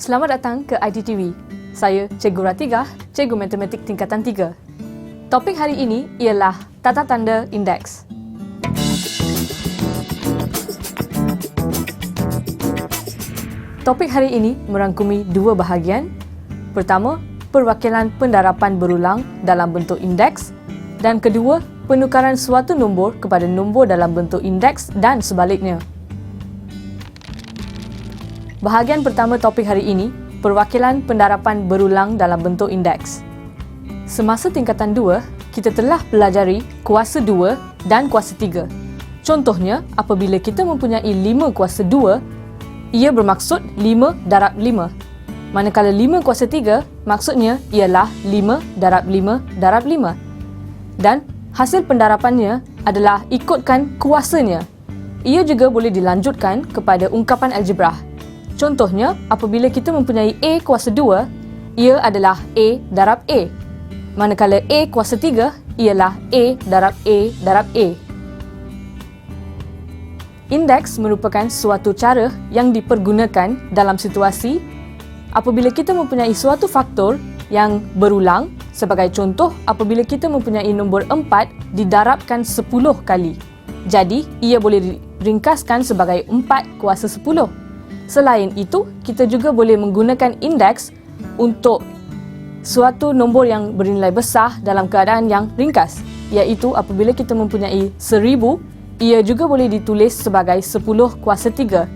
Selamat datang ke ITTV. Saya Cikgu Ratigah, Cikgu Matematik Tingkatan 3. Topik hari ini ialah tata tanda indeks. Topik hari ini merangkumi dua bahagian. Pertama, perwakilan pendarapan berulang dalam bentuk indeks, dan kedua, penukaran suatu nombor kepada nombor dalam bentuk indeks dan sebaliknya. Bahagian pertama topik hari ini, perwakilan pendarapan berulang dalam bentuk indeks. Semasa tingkatan 2, kita telah pelajari kuasa 2 dan kuasa 3. Contohnya, apabila kita mempunyai 5 kuasa 2, ia bermaksud 5 darab 5. Manakala 5 kuasa 3, maksudnya ialah 5 darab 5 darab 5. Dan hasil pendarapannya adalah ikutkan kuasanya. Ia juga boleh dilanjutkan kepada ungkapan algebrah. Contohnya, apabila kita mempunyai A kuasa 2, ia adalah A darab A. Manakala A kuasa 3, ialah A darab A darab A. Indeks merupakan suatu cara yang dipergunakan dalam situasi apabila kita mempunyai suatu faktor yang berulang. Sebagai contoh, apabila kita mempunyai nombor 4 didarabkan 10 kali. Jadi, ia boleh diringkaskan sebagai 4 kuasa 10. Selain itu, kita juga boleh menggunakan indeks untuk suatu nombor yang bernilai besar dalam keadaan yang ringkas, iaitu apabila kita mempunyai 1000, ia juga boleh ditulis sebagai 10 kuasa 3,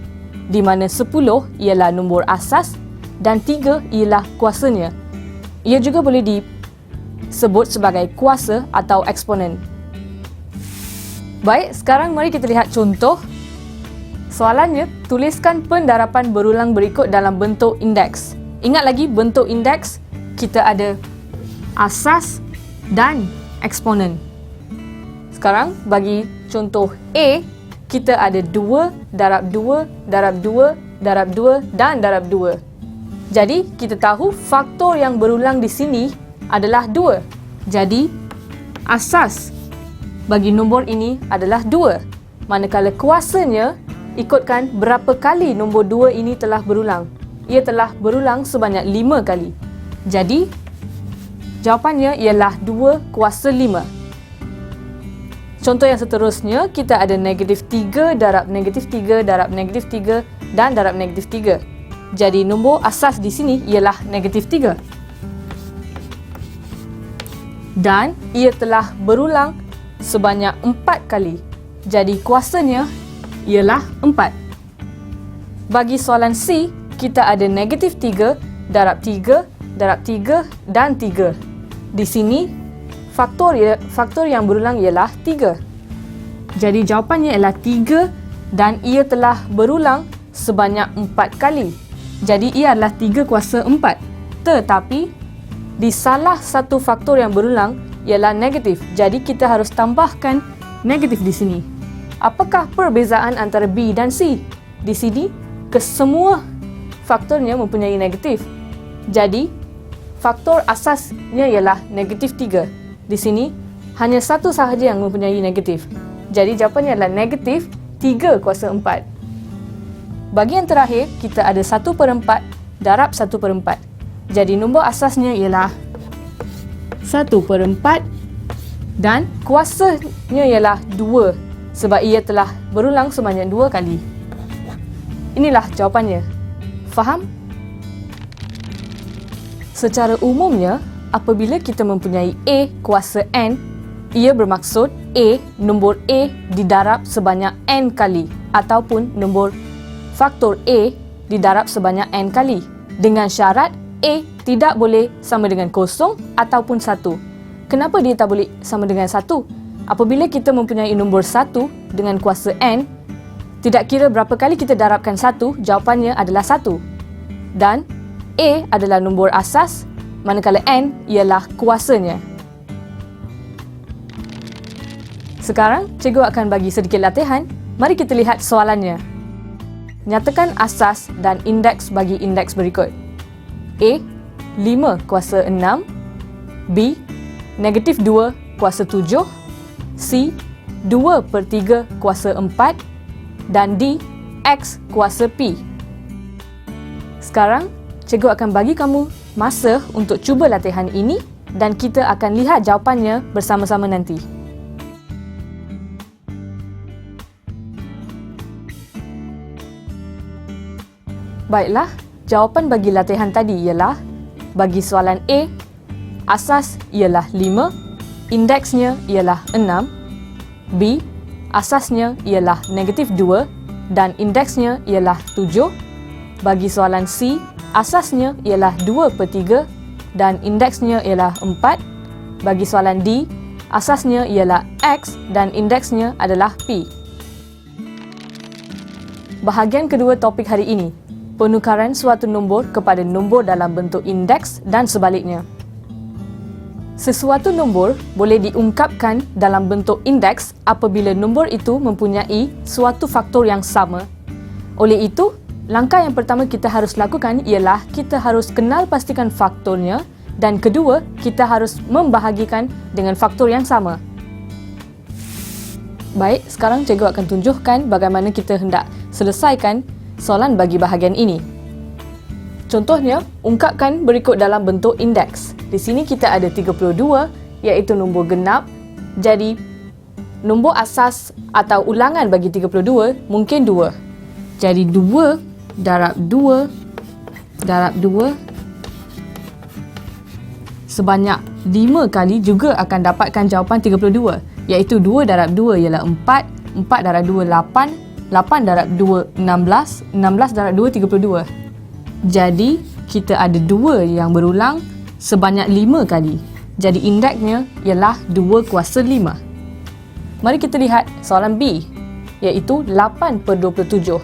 di mana 10 ialah nombor asas dan 3 ialah kuasanya. Ia juga boleh disebut sebagai kuasa atau eksponen. Baik, sekarang mari kita lihat contoh. Soalannya, tuliskan pendarapan berulang berikut dalam bentuk indeks. Ingat lagi, bentuk indeks kita ada asas dan eksponen. Sekarang bagi contoh A, kita ada 2 darab 2 darab 2 darab 2 dan darab 2. Jadi, kita tahu faktor yang berulang di sini adalah 2. Jadi, asas bagi nombor ini adalah 2. Manakala kuasanya, ikutkan berapa kali nombor 2 ini telah berulang. Ia telah berulang sebanyak 5 kali. Jadi, jawapannya ialah 2 kuasa 5. Contoh yang seterusnya, kita ada negatif 3 darab negatif 3 darab negatif 3 dan darab negatif 3. Jadi, nombor asas di sini ialah negatif 3. Dan ia telah berulang sebanyak 4 kali. Jadi, kuasanya ialah 4. Bagi soalan C, kita ada negatif 3 darab 3 darab 3 dan 3. Di sini, faktor yang berulang ialah 3. Jadi, jawapannya ialah 3 dan ia telah berulang sebanyak 4 kali. Jadi, ia adalah 3 kuasa 4. Tetapi, di salah satu faktor yang berulang ialah negatif. Jadi, kita harus tambahkan negatif di sini. Apakah perbezaan antara B dan C? Di sini, kesemua faktornya mempunyai negatif. Jadi, faktor asasnya ialah negatif 3. Di sini, hanya satu sahaja yang mempunyai negatif. Jadi, jawapannya adalah negatif 3 kuasa 4. Bagi yang terakhir, kita ada 1/4 darab 1/4. Jadi, nombor asasnya ialah 1/4 dan kuasanya ialah 2 sebab ia telah berulang sebanyak 2 kali. Inilah jawapannya. Faham? Secara umumnya, apabila kita mempunyai A kuasa N, ia bermaksud A, nombor A didarab sebanyak N kali ataupun nombor faktor A didarab sebanyak N kali. Dengan syarat A tidak boleh sama dengan 0 ataupun 1. Kenapa dia tak boleh sama dengan 1? Apabila kita mempunyai nombor 1 dengan kuasa N, tidak kira berapa kali kita darabkan 1, jawapannya adalah 1. Dan A adalah nombor asas, manakala N ialah kuasanya. Sekarang, cikgu akan bagi sedikit latihan. Mari kita lihat soalannya. Nyatakan asas dan indeks bagi indeks berikut. A, 5 kuasa 6. B, negatif 2 kuasa 7, C 2/3 kuasa 4 dan D X kuasa P. Sekarang, cikgu akan bagi kamu masa untuk cuba latihan ini dan kita akan lihat jawapannya bersama-sama nanti. Baiklah, jawapan bagi latihan tadi ialah bagi soalan A, asas ialah 5, indeksnya ialah 6. B, asasnya ialah negatif 2 dan indeksnya ialah 7. Bagi soalan C, asasnya ialah 2/3 dan indeksnya ialah 4. Bagi soalan D, asasnya ialah X dan indeksnya adalah P. Bahagian kedua topik hari ini, penukaran suatu nombor kepada nombor dalam bentuk indeks dan sebaliknya. Sesuatu nombor boleh diungkapkan dalam bentuk indeks apabila nombor itu mempunyai suatu faktor yang sama. Oleh itu, langkah yang pertama kita harus lakukan ialah kita harus kenal pastikan faktornya dan kedua, kita harus membahagikan dengan faktor yang sama. Baik, sekarang cikgu akan tunjukkan bagaimana kita hendak selesaikan soalan bagi bahagian ini. Contohnya, ungkapkan berikut dalam bentuk indeks. Di sini kita ada 32 iaitu nombor genap. Jadi, nombor asas atau ulangan bagi 32 mungkin 2. Jadi 2 darab 2 darab 2 sebanyak 5 kali juga akan dapatkan jawapan 32 iaitu 2 darab 2 ialah 4, 4 darab 2 8, 8 darab 2 16, 16 darab 2 32. Jadi kita ada 2 yang berulang sebanyak 5 kali. Jadi indeksnya ialah 2 kuasa 5. Mari kita lihat soalan B iaitu 8/27.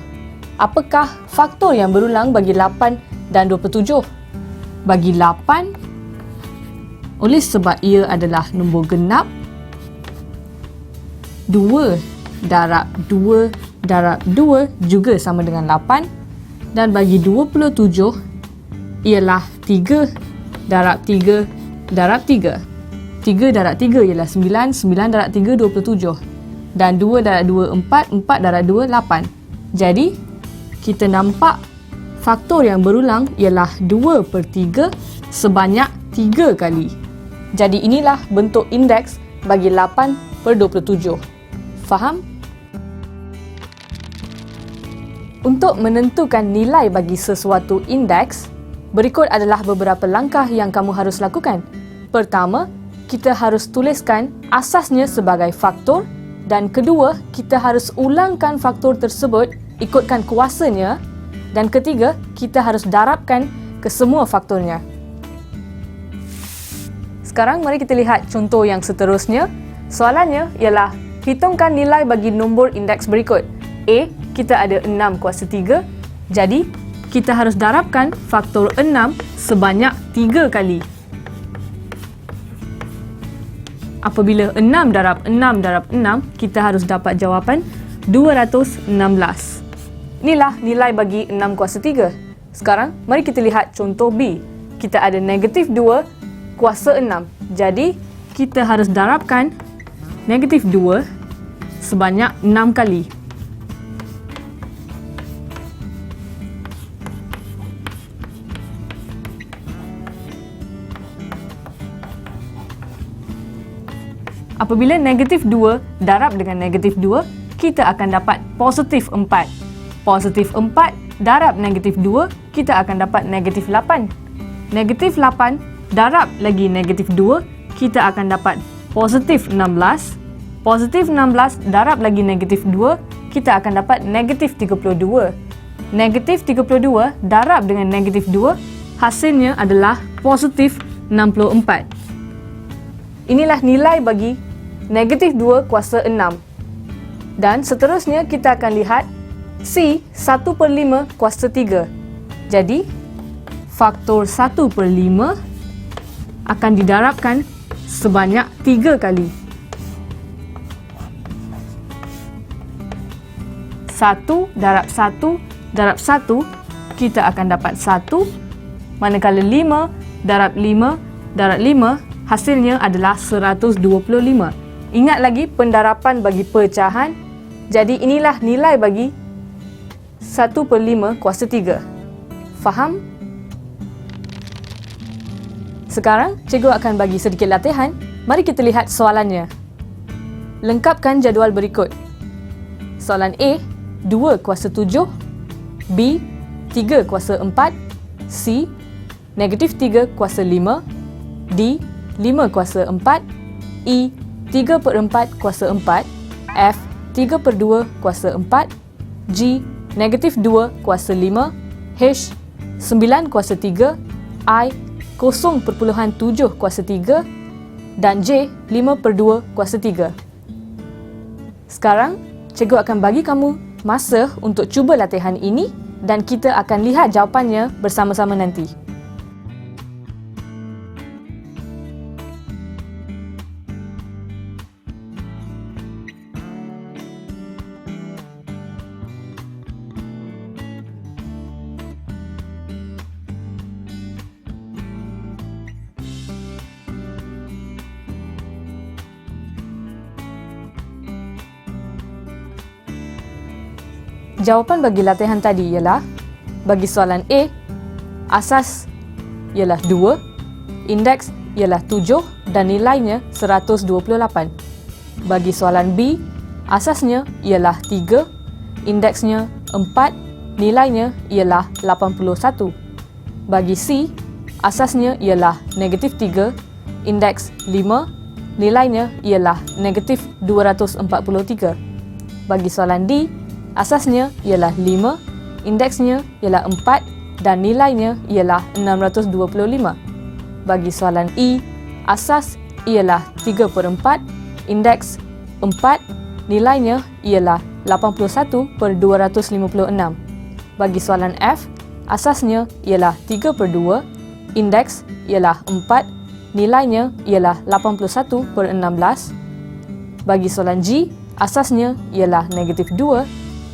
Apakah faktor yang berulang bagi 8 dan 27? Bagi 8, oleh sebab ia adalah nombor genap, 2 darab 2 darab 2 juga sama dengan 8 dan bagi 27 ialah 3 darab 3 darab 3. 3 darab 3 ialah 9, 9 darab 3 27 dan 2 darab 2 4, 4 darab 2 8. Jadi kita nampak faktor yang berulang ialah 2/3 sebanyak 3 kali. Jadi inilah bentuk indeks bagi 8/27. Faham? Untuk menentukan nilai bagi sesuatu indeks, berikut adalah beberapa langkah yang kamu harus lakukan. Pertama, kita harus tuliskan asasnya sebagai faktor dan kedua, kita harus ulangkan faktor tersebut ikutkan kuasanya dan ketiga, kita harus darabkan ke semua faktornya. Sekarang mari kita lihat contoh yang seterusnya. Soalannya ialah hitungkan nilai bagi nombor indeks berikut. A, kita ada 6 kuasa 3. Jadi, kita harus darabkan faktor 6 sebanyak 3 kali. Apabila 6 darab 6 darab 6, kita harus dapat jawapan 216. Inilah nilai bagi 6 kuasa 3. Sekarang, mari kita lihat contoh B. Kita ada negatif 2 kuasa 6. Jadi, kita harus darabkan negatif 2 sebanyak 6 kali. Apabila negatif 2 darab dengan negatif 2, kita akan dapat positif 4. Positif 4 darab negatif 2, kita akan dapat negatif 8. Negatif 8 darab lagi negatif 2, kita akan dapat positif 16. Positif 16 darab lagi negatif 2, kita akan dapat negatif 32. Negatif 32 darab dengan negatif 2, hasilnya adalah positif 64. Inilah nilai bagi negatif 2 kuasa 6. Dan seterusnya kita akan lihat C 1/5 kuasa 3. Jadi, faktor 1/5 akan didarabkan sebanyak 3 kali. 1 darab 1 darab 1, kita akan dapat 1. Manakala 5 darab 5 darab 5, hasilnya adalah 125. Ingat lagi pendarapan bagi pecahan. Jadi inilah nilai bagi 1/5 kuasa 3. Faham? Sekarang, cikgu akan bagi sedikit latihan. Mari kita lihat soalannya. Lengkapkan jadual berikut. Soalan A, 2 kuasa 7. B, 3 kuasa 4. C, negatif 3 kuasa 5. D, 5 kuasa 4. E, 3/4 kuasa 4. F, 3/2 kuasa 4. G, negatif 2 kuasa 5. H, 9 kuasa 3. I, 0.7 kuasa 3. Dan J, 5/2 kuasa 3. Sekarang, cikgu akan bagi kamu masa untuk cuba latihan ini dan kita akan lihat jawapannya bersama-sama nanti. Jawapan bagi latihan tadi ialah, bagi soalan A, asas ialah 2, indeks ialah 7 dan nilainya 128. Bagi soalan B, asasnya ialah 3, indeksnya 4, nilainya ialah 81. Bagi C, asasnya ialah negatif 3, indeks 5, nilainya ialah negatif 243. Bagi soalan D, asasnya ialah 5, indeksnya ialah 4 dan nilainya ialah 625. Bagi soalan E, asas ialah 3/4, indeks 4, nilainya ialah 81/256. Bagi soalan F, asasnya ialah 3/2, indeks ialah 4, nilainya ialah 81/16. Bagi soalan G, asasnya ialah negatif 2,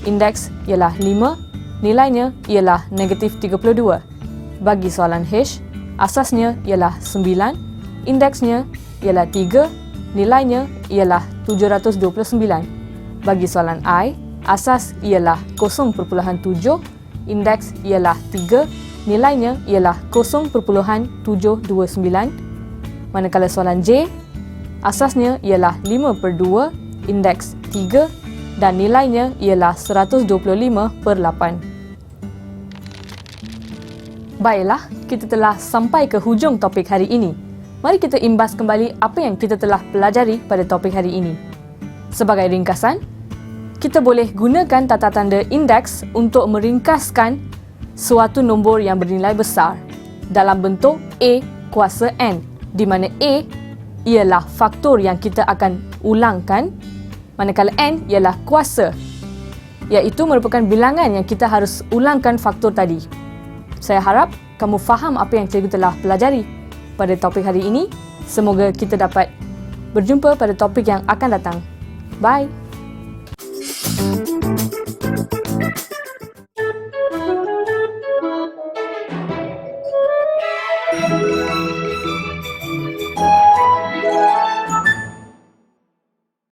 indeks ialah 5, nilainya ialah negatif 32. Bagi soalan H, asasnya ialah 9, indeksnya ialah 3, nilainya ialah 729. Bagi soalan I, asas ialah 0.7, indeks ialah 3, nilainya ialah 0.729. Manakala soalan J, asasnya ialah 5/2, indeks 3, dan nilainya ialah 125/8. Baiklah, kita telah sampai ke hujung topik hari ini. Mari kita imbas kembali apa yang kita telah pelajari pada topik hari ini. Sebagai ringkasan, kita boleh gunakan tata tanda indeks untuk meringkaskan suatu nombor yang bernilai besar dalam bentuk A kuasa N, di mana A ialah faktor yang kita akan ulangkan, manakala N ialah kuasa, iaitu merupakan bilangan yang kita harus ulangkan faktor tadi. Saya harap kamu faham apa yang cikgu telah pelajari pada topik hari ini. Semoga kita dapat berjumpa pada topik yang akan datang. Bye!